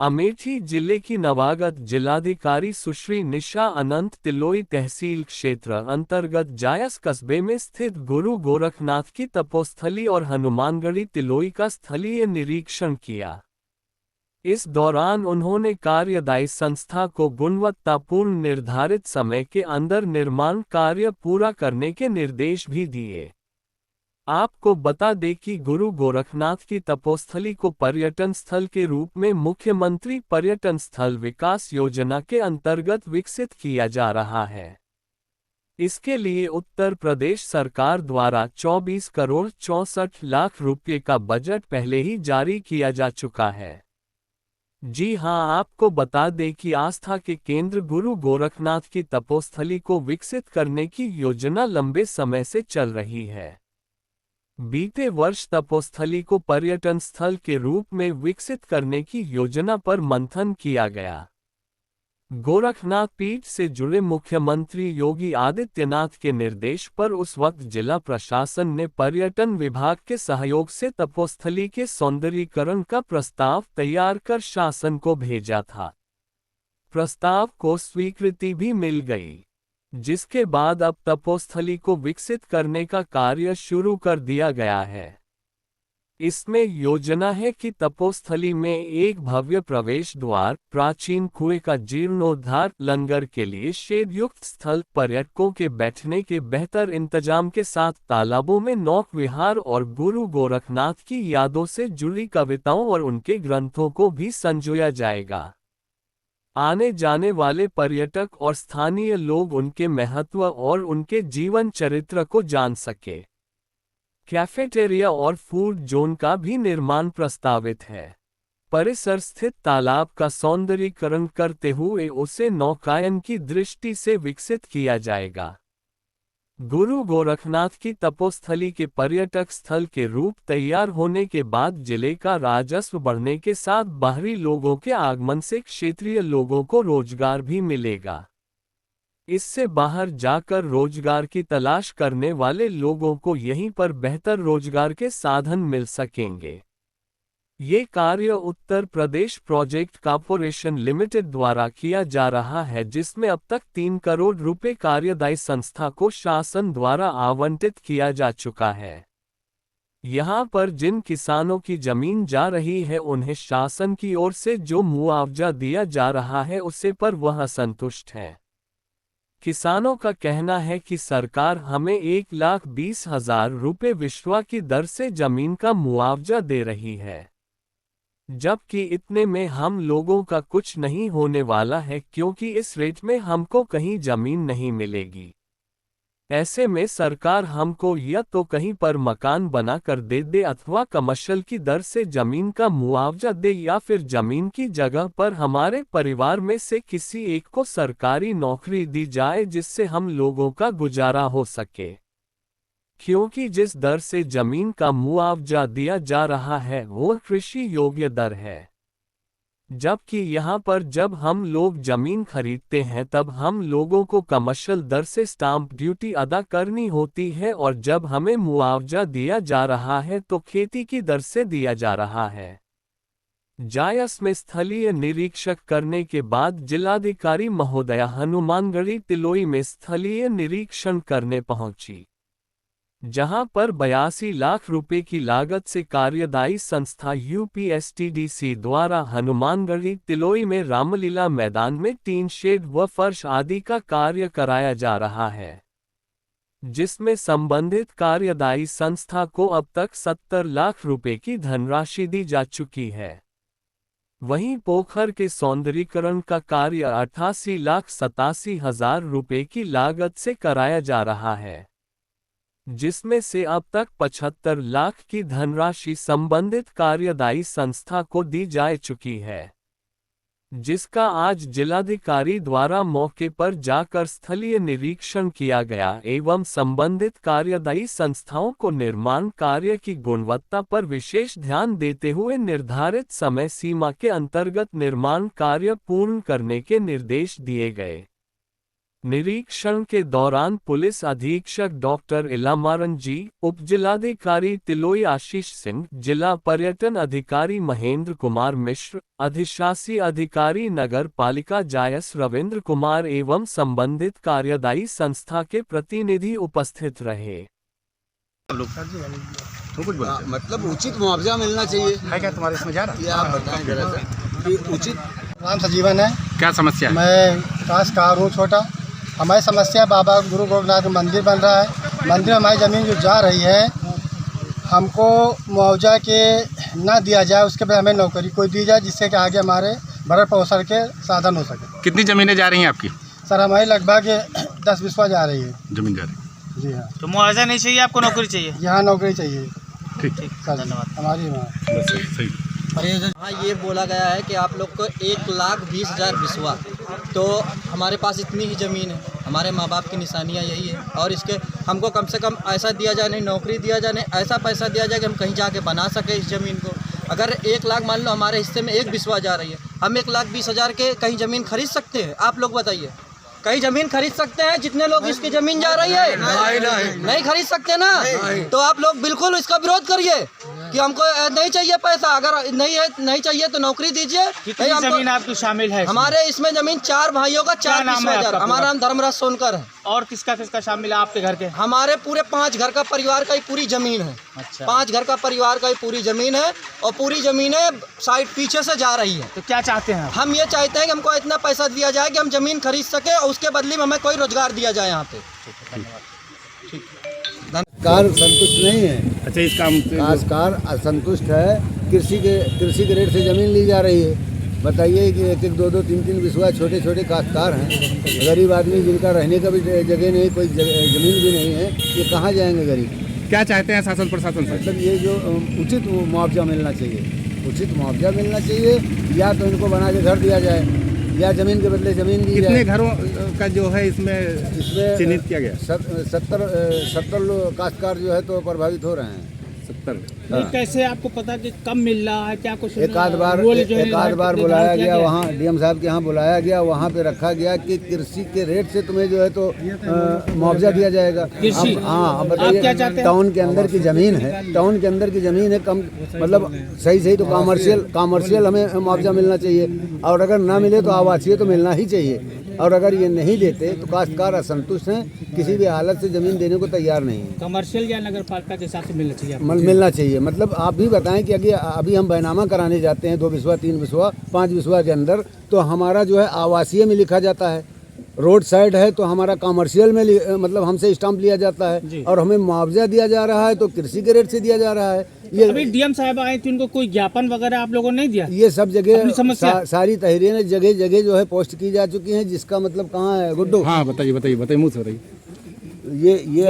अमेठी जिले की नवागत जिलाधिकारी सुश्री निशा अनंत तिलोई तहसील क्षेत्र अंतर्गत जायस कस्बे में स्थित गुरु गोरखनाथ की तपोस्थली और हनुमानगढ़ी तिलोई का स्थलीय निरीक्षण किया। इस दौरान उन्होंने कार्यदायी संस्था को गुणवत्तापूर्ण निर्धारित समय के अंदर निर्माण कार्य पूरा करने के निर्देश भी दिए। आपको बता दें कि गुरु गोरखनाथ की तपोस्थली को पर्यटन स्थल के रूप में मुख्यमंत्री पर्यटन स्थल विकास योजना के अंतर्गत विकसित किया जा रहा है। इसके लिए उत्तर प्रदेश सरकार द्वारा 24 करोड़ 64 लाख रुपए का बजट पहले ही जारी किया जा चुका है। जी हां, आपको बता दें कि आस्था के केंद्र गुरु गोरखनाथ की तपोस्थली को विकसित करने की योजना लंबे समय से चल रही है। बीते वर्ष तपोस्थली को पर्यटन स्थल के रूप में विकसित करने की योजना पर मंथन किया गया। गोरखनाथ पीठ से जुड़े मुख्यमंत्री योगी आदित्यनाथ के निर्देश पर उस वक्त जिला प्रशासन ने पर्यटन विभाग के सहयोग से तपोस्थली के सौंदर्यीकरण का प्रस्ताव तैयार कर शासन को भेजा था। प्रस्ताव को स्वीकृति भी मिल गई, जिसके बाद अब तपोस्थली को विकसित करने का कार्य शुरू कर दिया गया है। इसमें योजना है कि तपोस्थली में एक भव्य प्रवेश द्वार, प्राचीन कुएं का जीर्णोद्धार, लंगर के लिए शेड युक्त स्थल, पर्यटकों के बैठने के बेहतर इंतजाम के साथ तालाबों में नौक विहार और गुरु गोरखनाथ की यादों से जुड़ी कविताओं और उनके ग्रंथों को भी संजोया जाएगा। आने जाने वाले पर्यटक और स्थानीय लोग उनके महत्व और उनके जीवन चरित्र को जान सके। कैफेटेरिया और फूड जोन का भी निर्माण प्रस्तावित है। परिसर स्थित तालाब का सौंदर्यीकरण करते हुए उसे नौकायन की दृष्टि से विकसित किया जाएगा। गुरु गोरखनाथ की तपोस्थली के पर्यटक स्थल के रूप तैयार होने के बाद जिले का राजस्व बढ़ने के साथ बाहरी लोगों के आगमन से क्षेत्रीय लोगों को रोजगार भी मिलेगा। इससे बाहर जाकर रोजगार की तलाश करने वाले लोगों को यहीं पर बेहतर रोजगार के साधन मिल सकेंगे। ये कार्य Uttar Pradesh project corporation limited द्वारा किया जा रहा है, जिसमें अब तक 3 करोड़ रुपए कार्यदायी संस्था को शासन द्वारा आवंटित किया जा चुका है। यहाँ पर जिन किसानों की जमीन जा रही है उन्हें शासन की ओर से जो मुआवजा दिया जा रहा है उससे पर वह असंतुष्ट है। किसानों का कहना है कि सरकार हमें 1,20,000 रुपए विश्वा की दर से जमीन का मुआवजा दे रही है, जबकि इतने में हम लोगों का कुछ नहीं होने वाला है, क्योंकि इस रेट में हमको कहीं जमीन नहीं मिलेगी। ऐसे में सरकार हमको या तो कहीं पर मकान बना कर दे अथवा कमर्शियल की दर से जमीन का मुआवजा दे, या फिर जमीन की जगह पर हमारे परिवार में से किसी एक को सरकारी नौकरी दी जाए, जिससे हम लोगों का गुजारा हो सके। क्योंकि जिस दर से जमीन का मुआवजा दिया जा रहा है वो कृषि योग्य दर है, जबकि यहाँ पर जब हम लोग जमीन खरीदते हैं तब हम लोगों को कमर्शियल दर से स्टाम्प ड्यूटी अदा करनी होती है, और जब हमें मुआवजा दिया जा रहा है तो खेती की दर से दिया जा रहा है। जायस में स्थलीय निरीक्षक करने के बाद जिलाधिकारी महोदया हनुमानगढ़ी तिलोई में स्थलीय निरीक्षण करने पहुंची, जहां पर 82 लाख रुपए की लागत से कार्यदायी संस्था यूपीएसटीडीसी द्वारा हनुमानगढ़ी तिलोई में रामलीला मैदान में टीन शेड व फर्श आदि का कार्य कराया जा रहा है, जिसमें संबंधित कार्यदायी संस्था को अब तक 70 लाख रुपए की धनराशि दी जा चुकी है। वहीं पोखर के सौंदर्यीकरण का कार्य 88,87,000 रुपए की लागत से कराया जा रहा है, जिसमें से अब तक 75 लाख की धनराशि संबंधित कार्यदायी संस्था को दी जा चुकी है, जिसका आज जिलाधिकारी द्वारा मौके पर जाकर स्थलीय निरीक्षण किया गया एवं संबंधित कार्यदायी संस्थाओं को निर्माण कार्य की गुणवत्ता पर विशेष ध्यान देते हुए निर्धारित समय सीमा के अंतर्गत निर्माण कार्य पूर्ण करने के निर्देश दिए गए। निरीक्षण के दौरान पुलिस अधीक्षक डॉक्टर इलामारन जी, उप जिलाधिकारी तिलोई आशीष सिंह, जिला पर्यटन अधिकारी महेंद्र कुमार मिश्र, अधिशासी अधिकारी नगर पालिका जायस रविंद्र कुमार एवं संबंधित कार्यदायी संस्था के प्रतिनिधि उपस्थित रहे। मतलब उचित मुआवजा मिलना चाहिए है क्या तुम्हारे इसमें जा रहा? ये आप बताएं जरा सा कि उचित। नाम सजीवन है। क्या समस्या है? मैं काश्तकार हूँ छोटा। हमारी समस्या बाबा गुरु गोरखनाथ मंदिर बन रहा है। मंदिर हमारी ज़मीन जो जा रही है, हमको मुआवजा के ना दिया जाए, उसके बाद हमें नौकरी कोई दी जाए जिससे कि आगे हमारे भरण पोषण के साधन हो सके। कितनी ज़मीनें जा रही हैं आपकी? सर हमारी लगभग 10 बिस्वा जा रही है। जमीन जा रही है। जी हाँ। तो मुआवजा नहीं चाहिए आपको, नौकरी चाहिए? यहाँ नौकरी चाहिए। ठीक सर धन्यवाद। हमारी सही। हाँ, ये बोला गया है कि आप लोग को 1,20,000 बिस्वा, तो हमारे पास इतनी ही ज़मीन है। हमारे माँ बाप की निशानियाँ यही है, और इसके हमको कम से कम ऐसा दिया जाए, नहीं नौकरी दिया जाए, नहीं ऐसा पैसा दिया जाए कि हम कहीं जाके बना सके इस ज़मीन को। अगर 1 लाख मान लो हमारे हिस्से में 1 बिस्वा जा रही है, हम 1,20,000 के कहीं ज़मीन खरीद सकते हैं? आप लोग बताइए, कहीं ज़मीन खरीद सकते हैं जितने लोग इसकी ज़मीन जा रही है? नहीं खरीद सकते ना। तो आप लोग बिल्कुल इसका विरोध करिए कि हमको नहीं चाहिए पैसा। अगर नहीं चाहिए तो नौकरी दीजिए। कितनी ज़मीन आपकी शामिल है? हमारे इसमें ज़मीन 4 भाइयों का 4 बिस्वा। हमारा नाम धर्मराज सोनकर है। और किसका किसका शामिल है आपके घर के? हमारे पूरे 5 घर का परिवार का ही पूरी ज़मीन है। अच्छा। 5 घर का परिवार का ही पूरी ज़मीन है, और पूरी ज़मीनें साइड पीछे से जा रही है। तो क्या चाहते हैं आप? हम ये चाहते हैं कि हमको इतना पैसा दिया जाए कि हम ज़मीन खरीद सके, और उसके बदले में हमें कोई रोजगार दिया जाए यहाँ पे। काश्तकार संतुष्ट नहीं है। अच्छा, इस काम से काश्तकार असंतुष्ट है। कृषि के रेट से ज़मीन ली जा रही है। बताइए कि 1-1, 2-2, 3-3 बिस्वा छोटे छोटे काश्तकार हैं। गरीब आदमी जिनका रहने का भी जगह नहीं, कोई ज़मीन भी नहीं है, ये कहाँ जाएंगे गरीब? क्या चाहते हैं शासन प्रशासन से? मतलब ये जो उचित मुआवजा मिलना चाहिए, उचित मुआवजा मिलना चाहिए, या तो इनको बना के घर दिया जाए, या ज़मीन के बदले ज़मीन दी जाए। कितने घरों का जो है इसमें चिन्हित किया गया? 70 लोग काश्तकार जो है तो प्रभावित हो रहे हैं। 70। नहीं, कैसे आपको पता कि कम मिल रहा है? क्या कुछ एक आध बार बुलाया गया, वहाँ डीएम साहब के यहाँ बुलाया गया, वहाँ पे रखा गया कि कृषि के रेट से तुम्हें जो है तो मुआवजा दिया जाएगा। अब बताइए, टाउन के अंदर की ज़मीन है, टाउन के अंदर की ज़मीन है, कम मतलब सही तो कॉमर्शियल हमें मुआवजा मिलना चाहिए, और अगर ना मिले तो आवासीय तो मिलना ही चाहिए। और अगर ये नहीं देते तो काश्तकार असंतुष्ट हैं, किसी भी हालत से ज़मीन देने को तैयार नहीं है। कमर्शियल या नगर पालिका के हिसाब से मिलना चाहिए? मिलना चाहिए। मतलब आप भी बताएं कि अभी हम बैनामा कराने जाते हैं 2 बिस्वा, 3 बिस्वा, 5 बिस्वा के अंदर, तो हमारा जो है आवासीय में लिखा जाता है। रोड साइड है तो हमारा कमर्शियल में मतलब हमसे स्टाम्प लिया जाता है, और हमें मुआवजा दिया जा रहा है तो कृषि के रेट से दिया जा रहा है। ये अभी डीएम साहब आए थे, उनको कोई ज्ञापन वगैरह आप लोगों ने नहीं दिया? ये सब जगह सारी तहरीरें जगह जगह जो है पोस्ट की जा चुकी हैं, जिसका मतलब कहाँ है गुड्डू? हाँ बताइए मुँह से बताइए। ये